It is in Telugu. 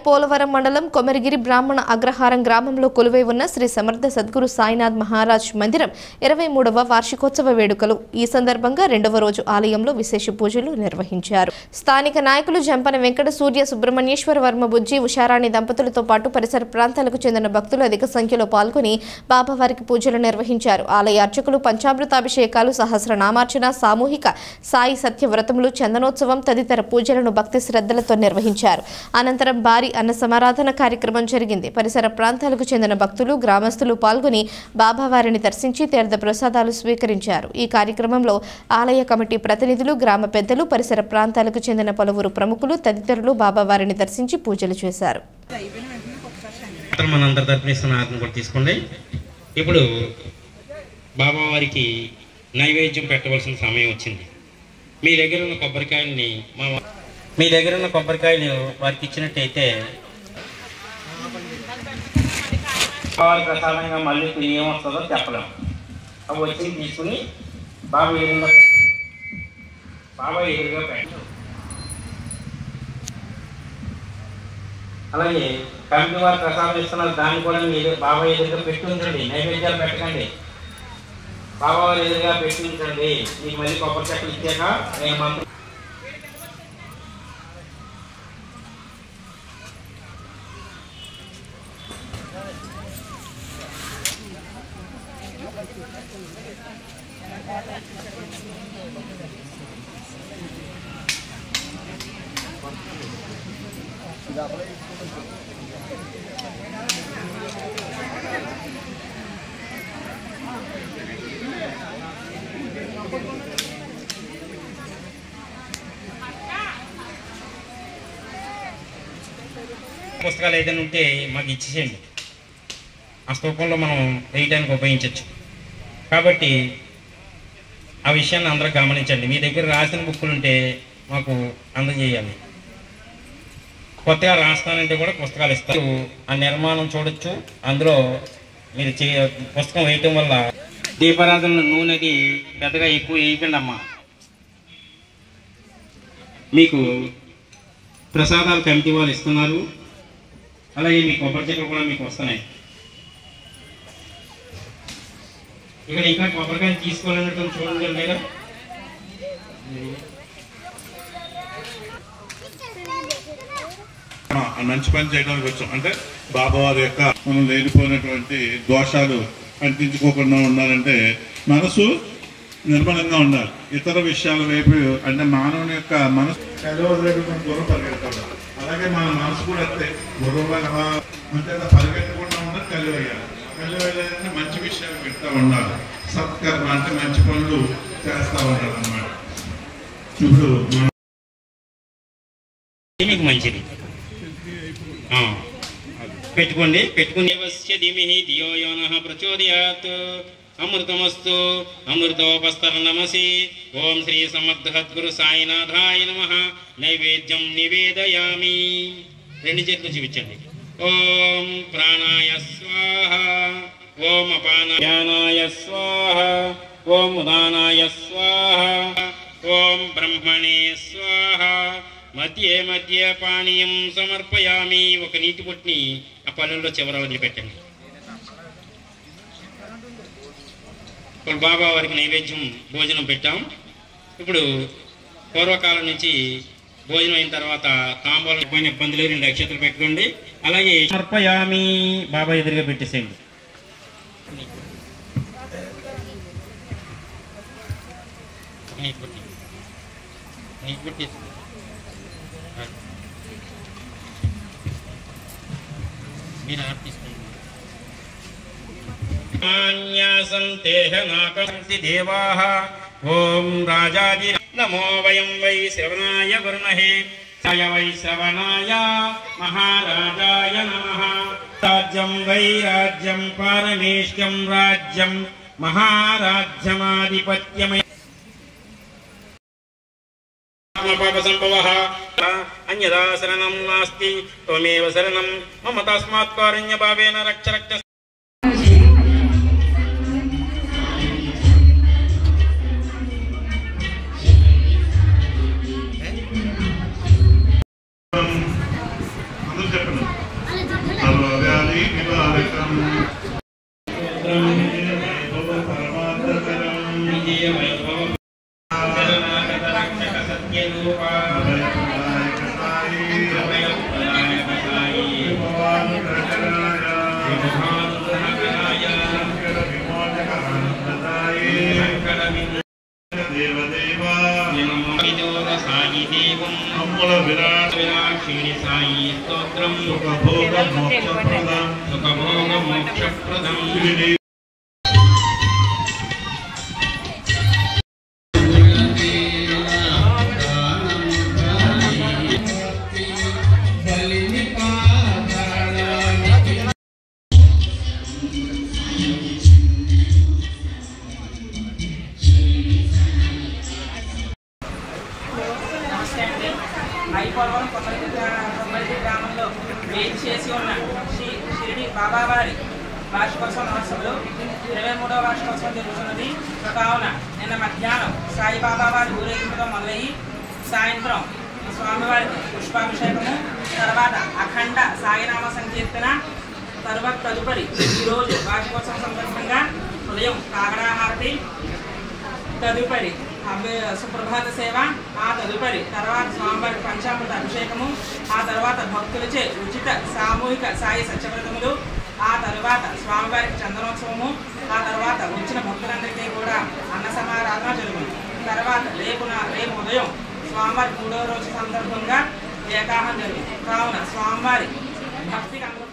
పోలవరం మండలం కొమరిగిరి బ్రాహ్మణ అగ్రహారం గ్రామంలో కొలువై ఉన్న శ్రీ సమర్థ సద్గురు సాయినాథ్ మహారాజ్ మందిరం 23వ వార్షికోత్సవ వేడుకలు. ఈ సందర్భంగా రెండవ రోజు ఆలయంలో విశేష పూజలు నిర్వహించారు. స్థానిక నాయకులు జంపన వెంకట సూర్య సుబ్రహ్మణ్యేశ్వర వర్మ బుజ్జి ఉషారాణి దంపతులతో పాటు పరిసర ప్రాంతాలకు చెందిన భక్తులు అధిక సంఖ్యలో పాల్గొని బాబావారికి పూజలు నిర్వహించారు. ఆలయ అర్చకులు పంచామృతాభిషేకాలు, సహస్రనామార్చన, సామూహిక సాయి సత్యవ్రతములు, చందనోత్సవం తదితర పూజలను భక్తి శ్రద్ధలతో నిర్వహించారు. అనంతరం భారీ అన్న సమారాధన కార్యక్రమం జరిగింది. పరిసర ప్రాంతాలకు చెందిన భక్తులు, గ్రామస్తులు పాల్గొని బాబావారిని దర్శించి తీర్థ ప్రసాదాలు స్వీకరించారు. ఈ కార్యక్రమంలో ఆలయ కమిటీ ప్రతినిధులు, గ్రామ పెద్దలు, పరిసర ప్రాంతాలకు చెందిన పలువురు ప్రముఖులు తదితరులు బాబావారిని దర్శించి పూజలు చేశారు. ఇప్పుడు బాబావారికి నైవేద్యం పెట్టవలసిన సమయం వచ్చింది. మీ దగ్గర ఉన్న కొబ్బరికాయలు వారికి ఇచ్చినట్టయితే వారి ప్రసాదంగా మళ్ళీ ఏమొస్తుందో చెప్పలేము. అవి వచ్చి తీసుకుని బాబా ఎదురుగా పెట్టారు. అలాగే కమిటీ వారు ప్రసాదం ఇస్తున్నారు, దాన్ని కూడా మీరు బాబా ఎదురుగా పెట్టి ఉంచండి. నైవేద్యాలు పెట్టకండి, బాబా వారి ఎదురుగా పెట్టి ఉంచండి. మీకు మళ్ళీ కొబ్బరి చెక్కలు ఇచ్చాక నేను మంత్రం పుస్తకాలు ఏదైనా ఉంటే మాకు ఇచ్చేసేయండి. ఆ స్తూపంలో మనం వేయడానికి ఉపయోగించవచ్చు. కాబట్టి ఆ విషయాన్ని అందరూ గమనించండి. మీ దగ్గర రాసిన బుక్కులు ఉంటే మాకు అందజేయాలి. కొత్తగా రాస్తానంటే కూడా పుస్తకాలు ఇస్తారు. ఆ నిర్మాణం చూడొచ్చు. అందులో మీరు పుస్తకం వేయటం వల్ల దీపారాధన నూనెది పెద్దగా ఎక్కువ వేయకండి అమ్మా. మీకు ప్రసాదాలు కమిటీ వాళ్ళు ఇస్తున్నారు. అలాగే మీ కొబ్బరి చెక్కలు కూడా మీకు వస్తున్నాయి. ఇక్కడ ఇంకా కొబ్బరికాయ తీసుకోవాలన్నట్టు చూడండి లేదా. మంచి పని చేయడానికి వచ్చాం. అంటే బాబావారి యొక్క మనం లేనిపోయినటువంటి దోషాలు అంటించుకోకుండా ఉండాలంటే మనసు నిర్మలంగా ఉండాలి. ఇతర విషయాల వైపు అంటే మానవుని యొక్క మనసు దూరం పరిగెత్తాలి. అలాగే మన మనసు కూడా అంతే గురువుగా అంటే పరిగెత్తకుండా ఉన్నది కలివేయాలి. కలివేయాలంటే మంచి విషయాలు వింటూ ఉండాలి. సత్కర్మ అంటే మంచి పనులు చేస్తూ ఉండాలి అన్నమాట. ఇప్పుడు మీకు మంచిది పెట్టుకోండి. పెట్టుకుని ప్రచోదయాత్ అమృతమస్తు అమృతోపస్తరణమసి. ఓం శ్రీ సమర్థ సద్గురు సాయినాథాయ నమః. నైవేద్యం నివేదయామి. రెండు చేతులు చూపించండి. ఓం ప్రాణాయ స్వాహ, ఓం అపానాయ స్వాహ, ఓం ఉదానాయ స్వాహ, ఓం బ్రహ్మణే స్వాహ. మధ్య మధ్య పానీయం సమర్పయామి. ఒక నీటి పొట్టిని ఆ పళ్ళల్లో చివర వదిలిపెట్టండి. ఇప్పుడు బాబా వారికి నైవేద్యం భోజనం పెట్టాం. ఇప్పుడు పూర్వకాలం నుంచి భోజనం అయిన తర్వాత తాంబూలం పైన ఇబ్బందులు 2 అక్షతలు పెట్టుకోండి. అలాగే సమర్పయామి బాబా ఎదురుగా పెట్టేసేయండి. మీరు ఆర్పిస్తుంది దేవాః. ఓం రాజాది నమో వయం వై శ్రవణాయ గురుమహే వై శ్రవణాయ మహారాజాయ నమః. రాజ్యం వై రాజ్యం పారమేష్యం రాజ్యం మహారాజ్యమాధిపత్యమయ పాప సంభవః అన్యదా శరణం నాస్తి త్వమేవ శరణం మమ తస్మాత్ కారుణ్య భావేన రక్ష రక్ష. మహానుగ్రహకరాయ శంకర విమోచక ఆనందదాయ శంకర దేవదేవా నమో విదోర సాయి దేవం అమ్ముల విరాట్ విరాక్షిణి సాయి స్తోత్రం సుఖభోగ మోక్షప్రదం ఐపోలవరం కొమ్మరిగి గ్రామంలో వేచి చేసి ఉన్న శ్రీ షిరిడి బాబావారి వార్షికోత్సవ మహోత్సవంలో 23వ వార్షికోత్సవం జరుగుతున్నది. కావున నిన్న మధ్యాహ్నం సాయిబాబా వారి ఊరేగింపుతో మొదలయ్యి సాయంత్రం స్వామివారికి పుష్పాభిషేకము, తర్వాత అఖండ సాయినామ సంకీర్తన, తదుపరి ఈరోజు వార్షికోత్సవం సందర్భంగా ఉదయం కాగడాహారతి, తదుపరి సుప్రభాత సేవ, ఆ తదుపరి తర్వాత స్వామివారికి పంచామృత అభిషేకము, ఆ తర్వాత భక్తులచే ఉచిత సామూహిక సాయి సత్యవ్రతములు, ఆ తరువాత స్వామివారికి చందనోత్సవము, ఆ తర్వాత వచ్చిన భక్తులందరికీ కూడా అన్న సమారాధన జరుగుతుంది. తర్వాత రేపు ఉదయం స్వామివారి 3వ రోజు సందర్భంగా ఏకాహం జరుగుతుంది. కావున స్వామివారి భక్తికి అందరూ